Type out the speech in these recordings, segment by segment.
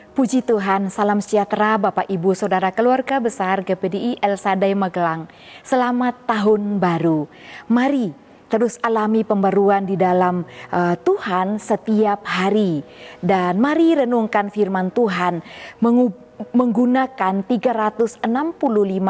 Puji Tuhan, salam sejahtera Bapak Ibu Saudara keluarga besar GPDI El Shaddai Magelang. Selamat tahun baru. Mari terus alami pembaruan di dalam Tuhan setiap hari. Dan mari renungkan firman Tuhan menggunakan 365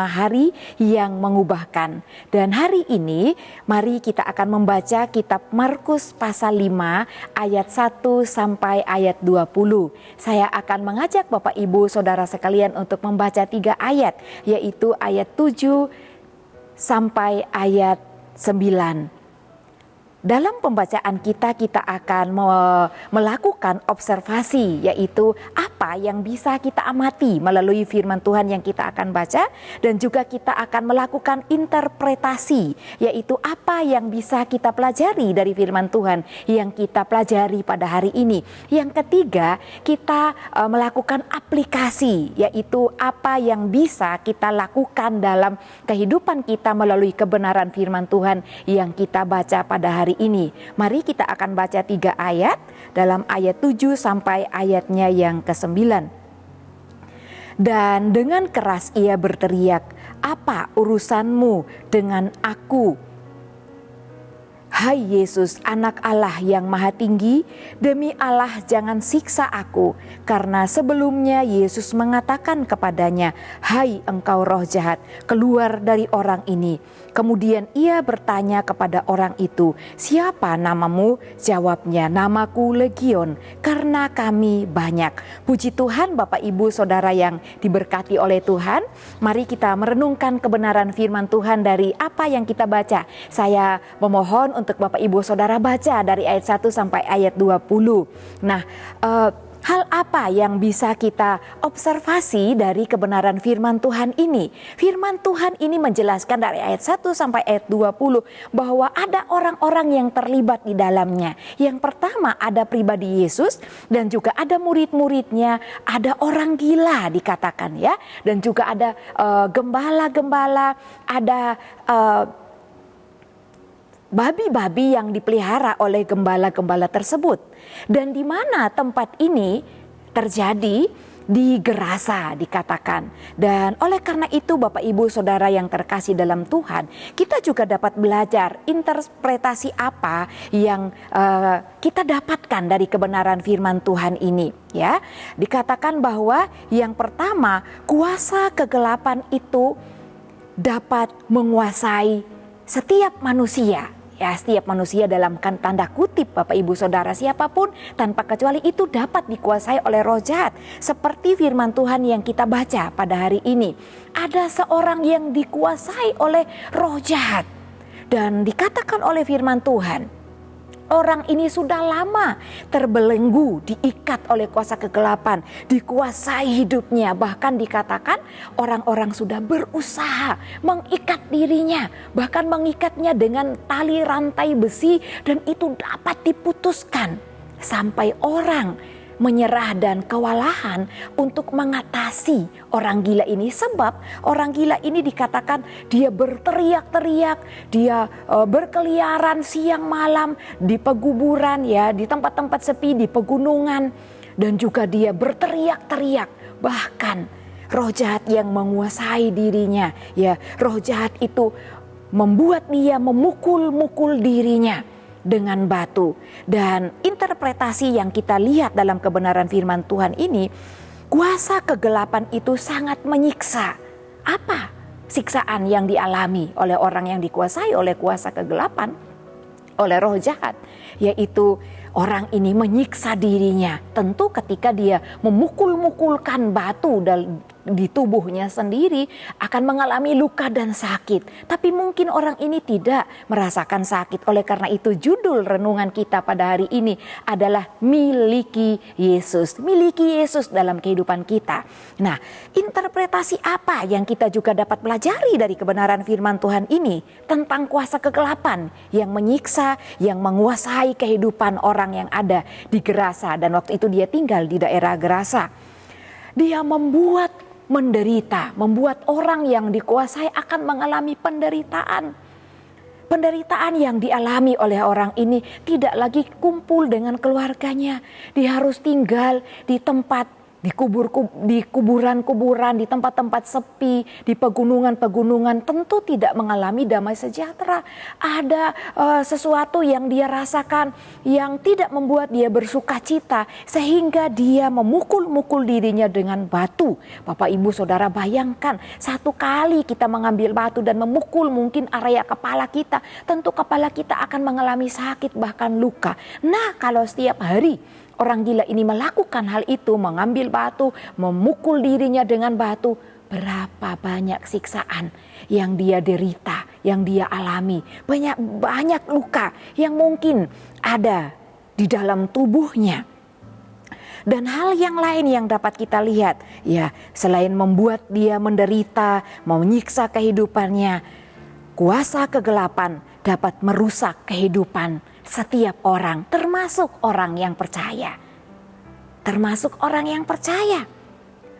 hari yang mengubahkan. Dan hari ini mari kita akan membaca kitab Markus pasal 5 ayat 1 sampai ayat 20. Saya akan mengajak Bapak Ibu Saudara sekalian untuk membaca 3 ayat, yaitu ayat 7 sampai ayat 9. Dalam pembacaan kita akan melakukan observasi, yaitu apa yang bisa kita amati melalui firman Tuhan yang kita akan baca, dan juga kita akan melakukan interpretasi, yaitu apa yang bisa kita pelajari dari firman Tuhan yang kita pelajari pada hari ini. Yang ketiga, kita melakukan aplikasi, yaitu apa yang bisa kita lakukan dalam kehidupan kita melalui kebenaran firman Tuhan yang kita baca pada hari ini. Mari kita akan baca 3 ayat dalam ayat 7 sampai ayatnya yang ke-9. Dan dengan keras ia berteriak, "Apa urusanmu dengan aku? Hai Yesus, anak Allah yang maha tinggi, demi Allah jangan siksa aku." Karena sebelumnya Yesus mengatakan kepadanya, "Hai engkau roh jahat, keluar dari orang ini." Kemudian ia bertanya kepada orang itu, "Siapa namamu?" Jawabnya, "Namaku Legion, karena kami banyak." Puji Tuhan Bapak Ibu Saudara yang diberkati oleh Tuhan. Mari kita merenungkan kebenaran firman Tuhan dari apa yang kita baca. Saya memohon untuk Bapak Ibu Saudara baca dari ayat 1 sampai ayat 20. Nah, hal apa yang bisa kita observasi dari kebenaran firman Tuhan ini? Firman Tuhan ini menjelaskan dari ayat 1 sampai ayat 20 bahwa ada orang-orang yang terlibat di dalamnya. Yang pertama ada pribadi Yesus dan juga ada murid-muridnya, ada orang gila dikatakan ya, dan juga ada gembala-gembala, ada babi-babi yang dipelihara oleh gembala-gembala tersebut. Dan di mana tempat ini terjadi? Di Gerasa dikatakan. Dan oleh karena itu Bapak Ibu Saudara yang terkasih dalam Tuhan, kita juga dapat belajar interpretasi apa yang kita dapatkan dari kebenaran firman Tuhan ini. Ya, dikatakan bahwa yang pertama, kuasa kegelapan itu dapat menguasai setiap manusia. Ya, setiap manusia dalam tanda kutip Bapak Ibu Saudara, siapapun tanpa kecuali itu dapat dikuasai oleh roh jahat. Seperti firman Tuhan yang kita baca pada hari ini. Ada seorang yang dikuasai oleh roh jahat. Dan dikatakan oleh firman Tuhan, orang ini sudah lama terbelenggu, diikat oleh kuasa kegelapan, dikuasai hidupnya. Bahkan dikatakan orang-orang sudah berusaha mengikat dirinya, bahkan mengikatnya dengan tali rantai besi, dan itu dapat diputuskan. Sampai orang menyerah dan kewalahan untuk mengatasi orang gila ini. Sebab orang gila ini dikatakan dia berteriak-teriak, dia berkeliaran siang malam di peguburan ya, di tempat-tempat sepi, di pegunungan, dan juga dia berteriak-teriak. Bahkan roh jahat yang menguasai dirinya, ya, roh jahat itu membuat dia memukul-mukul dirinya dengan batu. Dan interpretasi yang kita lihat dalam kebenaran firman Tuhan ini, kuasa kegelapan itu sangat menyiksa. Apa siksaan yang dialami oleh orang yang dikuasai oleh kuasa kegelapan, oleh roh jahat? Yaitu orang ini menyiksa dirinya. Tentu ketika dia memukul-mukulkan batu di tubuhnya sendiri akan mengalami luka dan sakit. Tapi mungkin orang ini tidak merasakan sakit. Oleh karena itu judul renungan kita pada hari ini adalah miliki Yesus. Miliki Yesus dalam kehidupan kita. Nah, interpretasi apa yang kita juga dapat pelajari dari kebenaran firman Tuhan ini tentang kuasa kegelapan yang menyiksa, yang menguasai kehidupan orang yang ada di Gerasa. Dan waktu itu dia tinggal di daerah Gerasa. Dia membuat menderita, membuat orang yang dikuasai akan mengalami penderitaan. Penderitaan yang dialami oleh orang ini tidak lagi kumpul dengan keluarganya. Dia harus tinggal di tempat di kuburan-kuburan, di tempat-tempat sepi, di pegunungan-pegunungan tentu tidak mengalami damai sejahtera. Ada sesuatu yang dia rasakan yang tidak membuat dia bersuka cita sehingga dia memukul-mukul dirinya dengan batu. Bapak Ibu Saudara bayangkan, satu kali kita mengambil batu dan memukul mungkin area kepala kita, tentu kepala kita akan mengalami sakit bahkan luka. Nah, kalau setiap hari orang gila ini melakukan hal itu, mengambil batu, memukul dirinya dengan batu, berapa banyak siksaan yang dia derita, yang dia alami. Banyak luka yang mungkin ada di dalam tubuhnya. Dan hal yang lain yang dapat kita lihat, ya, selain membuat dia menderita, menyiksa kehidupannya, kuasa kegelapan dapat merusak kehidupan setiap orang, termasuk orang yang percaya. Termasuk orang yang percaya.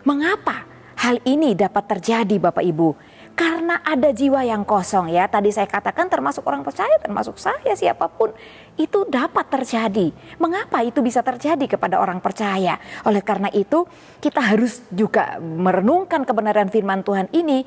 Mengapa hal ini dapat terjadi Bapak Ibu? Karena ada jiwa yang kosong, ya. Tadi saya katakan termasuk orang percaya, termasuk saya, siapapun. Itu dapat terjadi. Mengapa itu bisa terjadi kepada orang percaya? Oleh karena itu kita harus juga merenungkan kebenaran firman Tuhan ini.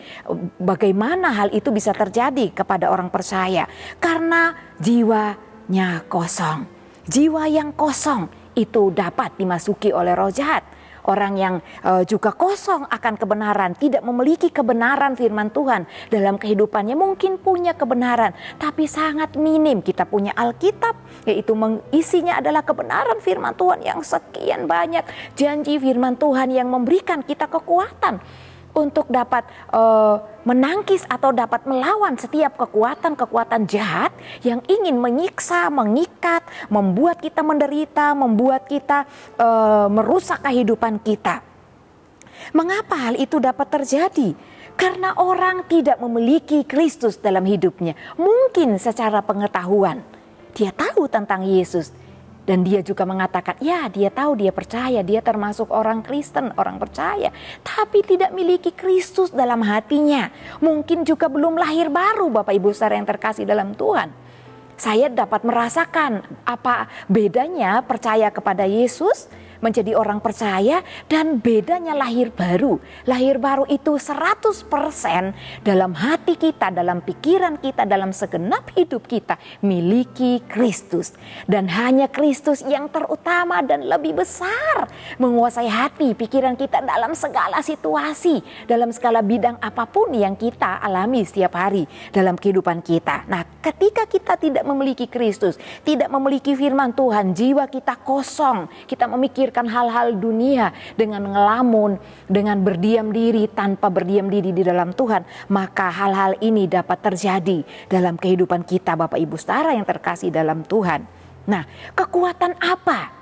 Bagaimana hal itu bisa terjadi kepada orang percaya? Karena jiwanya kosong. Jiwa yang kosong itu dapat dimasuki oleh roh jahat. Orang yang juga kosong akan kebenaran, tidak memiliki kebenaran firman Tuhan dalam kehidupannya, mungkin punya kebenaran tapi sangat minim. Kita punya Alkitab, yaitu isinya adalah kebenaran firman Tuhan yang sekian banyak, janji firman Tuhan yang memberikan kita kekuatan untuk dapat menangkis atau dapat melawan setiap kekuatan jahat yang ingin menyiksa, mengikat, membuat kita menderita, membuat kita merusak kehidupan kita. Mengapa hal itu dapat terjadi? Karena orang tidak memiliki Kristus dalam hidupnya. Mungkin secara pengetahuan dia tahu tentang Yesus. Dan dia juga mengatakan, ya, dia tahu, dia percaya, dia termasuk orang Kristen, orang percaya. Tapi tidak miliki Kristus dalam hatinya. Mungkin juga belum lahir baru Bapak Ibu Saudara yang terkasih dalam Tuhan. Saya dapat merasakan apa bedanya percaya kepada Yesus, menjadi orang percaya, dan bedanya lahir baru. Lahir baru itu 100% dalam hati kita, dalam pikiran kita, dalam segenap hidup kita miliki Kristus. Dan hanya Kristus yang terutama dan lebih besar menguasai hati, pikiran kita dalam segala situasi, dalam segala bidang apapun yang kita alami setiap hari dalam kehidupan kita. Nah, ketika kita tidak memiliki Kristus, tidak memiliki firman Tuhan, jiwa kita kosong, kita memikirkan hal-hal dunia dengan ngelamun, dengan berdiam diri tanpa berdiam diri di dalam Tuhan, maka hal-hal ini dapat terjadi dalam kehidupan kita Bapak Ibu Saudara yang terkasih dalam Tuhan. Nah, kekuatan apa?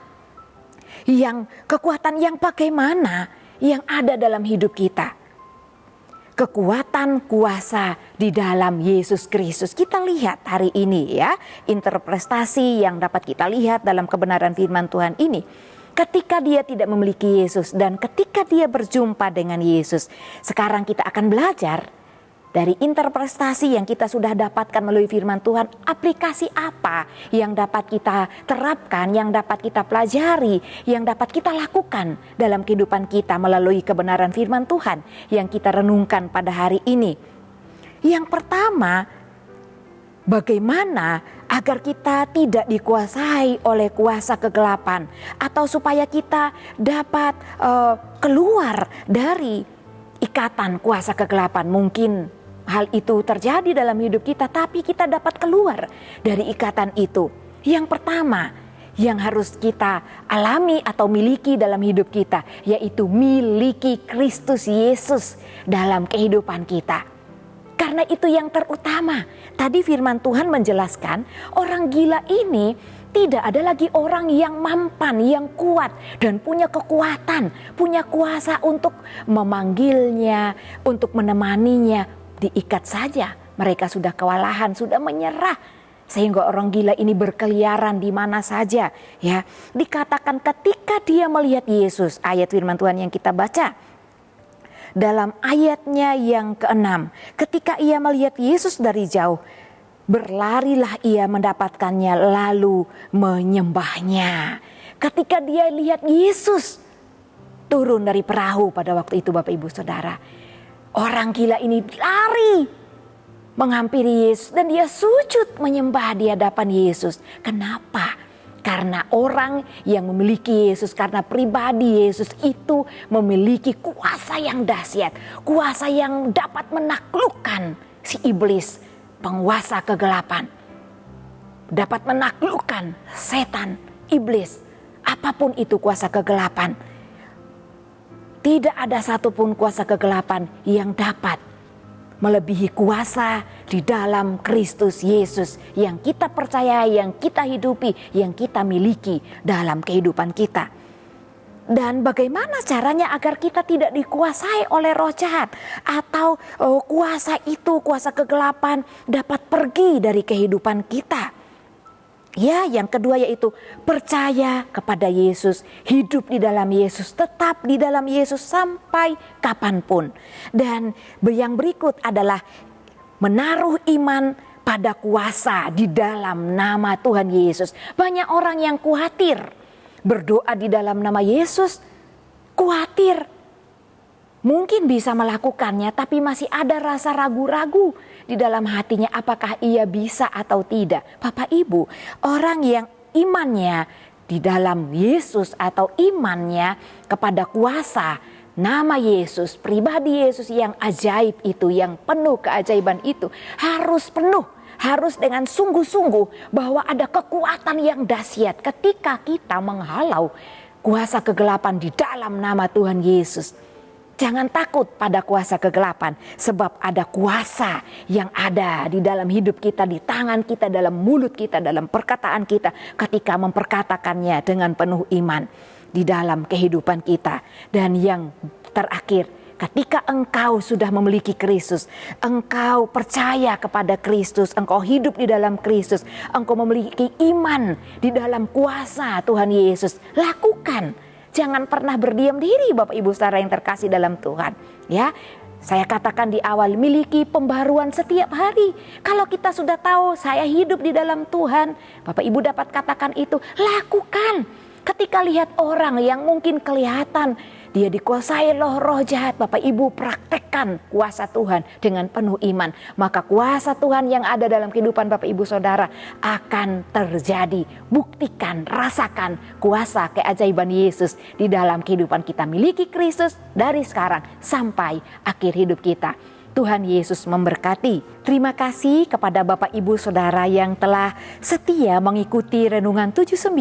Kekuatan yang bagaimana yang ada dalam hidup kita? Kekuatan kuasa di dalam Yesus Kristus. Kita lihat hari ini, ya, interpretasi yang dapat kita lihat dalam kebenaran firman Tuhan ini. Ketika dia tidak memiliki Yesus dan ketika dia berjumpa dengan Yesus, sekarang kita akan belajar dari interpretasi yang kita sudah dapatkan melalui firman Tuhan. Aplikasi apa yang dapat kita terapkan, yang dapat kita pelajari, yang dapat kita lakukan dalam kehidupan kita melalui kebenaran firman Tuhan yang kita renungkan pada hari ini. Yang pertama, bagaimana agar kita tidak dikuasai oleh kuasa kegelapan, atau supaya kita dapat keluar dari ikatan kuasa kegelapan. Mungkin hal itu terjadi dalam hidup kita, tapi kita dapat keluar dari ikatan itu. Yang pertama yang harus kita alami atau miliki dalam hidup kita, yaitu miliki Kristus Yesus dalam kehidupan kita. Karena itu yang terutama. Tadi firman Tuhan menjelaskan, orang gila ini tidak ada lagi orang yang mampan, yang kuat dan punya kekuatan, punya kuasa untuk memanggilnya, untuk menemaninya. Diikat saja, mereka sudah kewalahan, sudah menyerah. Sehingga orang gila ini berkeliaran di mana saja, ya. Dikatakan ketika dia melihat Yesus, ayat firman Tuhan yang kita baca dalam ayatnya yang ke-6, ketika ia melihat Yesus dari jauh, berlarilah ia mendapatkannya lalu menyembahnya. Ketika dia lihat Yesus, turun dari perahu pada waktu itu Bapak Ibu Saudara. Orang gila ini lari menghampiri Yesus dan dia sujud menyembah di hadapan Yesus. Kenapa? Karena orang yang memiliki Yesus, karena pribadi Yesus itu memiliki kuasa yang dahsyat, kuasa yang dapat menaklukkan si iblis, penguasa kegelapan, dapat menaklukkan setan, iblis, apapun itu kuasa kegelapan. Tidak ada satupun kuasa kegelapan yang dapat melebihi kuasa di dalam Kristus Yesus yang kita percaya, yang kita hidupi, yang kita miliki dalam kehidupan kita. Dan bagaimana caranya agar kita tidak dikuasai oleh roh jahat atau kuasa itu, kuasa kegelapan dapat pergi dari kehidupan kita? Ya, yang kedua yaitu percaya kepada Yesus, hidup di dalam Yesus, tetap di dalam Yesus sampai kapanpun. Dan yang berikut adalah menaruh iman pada kuasa di dalam nama Tuhan Yesus. Banyak orang yang khawatir berdoa di dalam nama Yesus, khawatir. Mungkin bisa melakukannya tapi masih ada rasa ragu-ragu di dalam hatinya apakah ia bisa atau tidak. Bapak Ibu, orang yang imannya di dalam Yesus atau imannya kepada kuasa nama Yesus, pribadi Yesus yang ajaib itu, yang penuh keajaiban itu, harus penuh, harus dengan sungguh-sungguh bahwa ada kekuatan yang dahsyat ketika kita menghalau kuasa kegelapan di dalam nama Tuhan Yesus. Jangan takut pada kuasa kegelapan, sebab ada kuasa yang ada di dalam hidup kita, di tangan kita, dalam mulut kita, dalam perkataan kita ketika memperkatakannya dengan penuh iman di dalam kehidupan kita. Dan yang terakhir, ketika engkau sudah memiliki Kristus, engkau percaya kepada Kristus, engkau hidup di dalam Kristus, engkau memiliki iman di dalam kuasa Tuhan Yesus, lakukan. Jangan pernah berdiam diri Bapak Ibu Saudara yang terkasih dalam Tuhan. Ya, saya katakan di awal, miliki pembaruan setiap hari. Kalau kita sudah tahu saya hidup di dalam Tuhan, Bapak Ibu dapat katakan itu, lakukan. Ketika lihat orang yang mungkin kelihatan dia dikuasai roh jahat, Bapak Ibu praktekkan kuasa Tuhan dengan penuh iman. Maka kuasa Tuhan yang ada dalam kehidupan Bapak Ibu Saudara akan terjadi. Buktikan, rasakan kuasa keajaiban Yesus di dalam kehidupan kita. Miliki Kristus dari sekarang sampai akhir hidup kita. Tuhan Yesus memberkati. Terima kasih kepada Bapak Ibu Saudara yang telah setia mengikuti Renungan 79.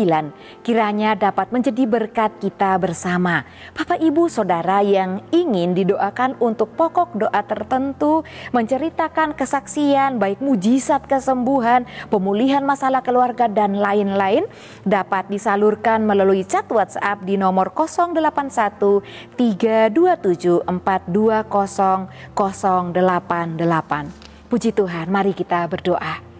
Kiranya dapat menjadi berkat kita bersama. Bapak Ibu Saudara yang ingin didoakan untuk pokok doa tertentu, menceritakan kesaksian baik mujizat kesembuhan, pemulihan masalah keluarga dan lain-lain, dapat disalurkan melalui chat WhatsApp di nomor 081 327 420 088. Puji Tuhan, mari kita berdoa.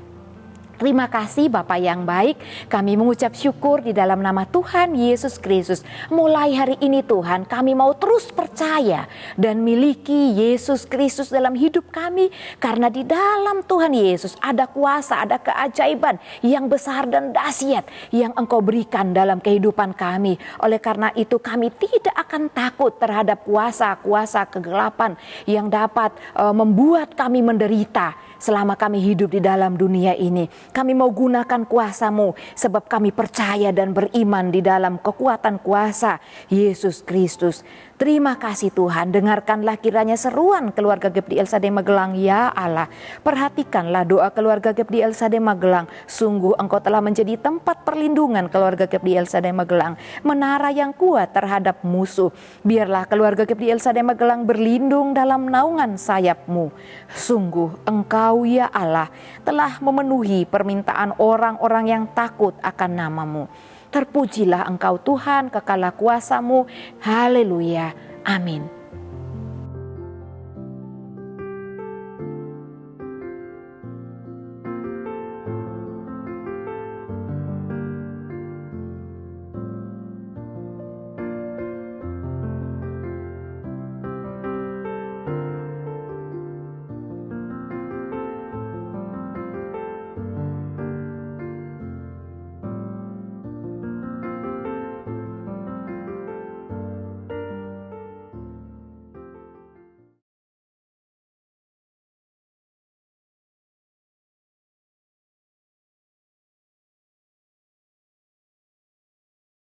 Terima kasih Bapa yang baik, kami mengucap syukur di dalam nama Tuhan Yesus Kristus. Mulai hari ini Tuhan, kami mau terus percaya dan miliki Yesus Kristus dalam hidup kami. Karena di dalam Tuhan Yesus ada kuasa, ada keajaiban yang besar dan dahsyat yang Engkau berikan dalam kehidupan kami. Oleh karena itu kami tidak akan takut terhadap kuasa-kuasa kegelapan yang dapat membuat kami menderita selama kami hidup di dalam dunia ini. Kami mau gunakan kuasa-Mu sebab kami percaya dan beriman di dalam kekuatan kuasa Yesus Kristus. Terima kasih Tuhan, dengarkanlah kiranya seruan keluarga GEP di LSAD Magelang, ya Allah. Perhatikanlah doa keluarga GEP di LSAD Magelang. Sungguh Engkau telah menjadi tempat perlindungan keluarga GEP di LSAD Magelang, menara yang kuat terhadap musuh. Biarlah keluarga GEP di LSAD Magelang berlindung dalam naungan sayap-Mu. Sungguh Engkau ya Allah telah memenuhi permintaan orang-orang yang takut akan nama-Mu. Terpujilah Engkau Tuhan, kekalah kuasa-Mu. Haleluya. Amin.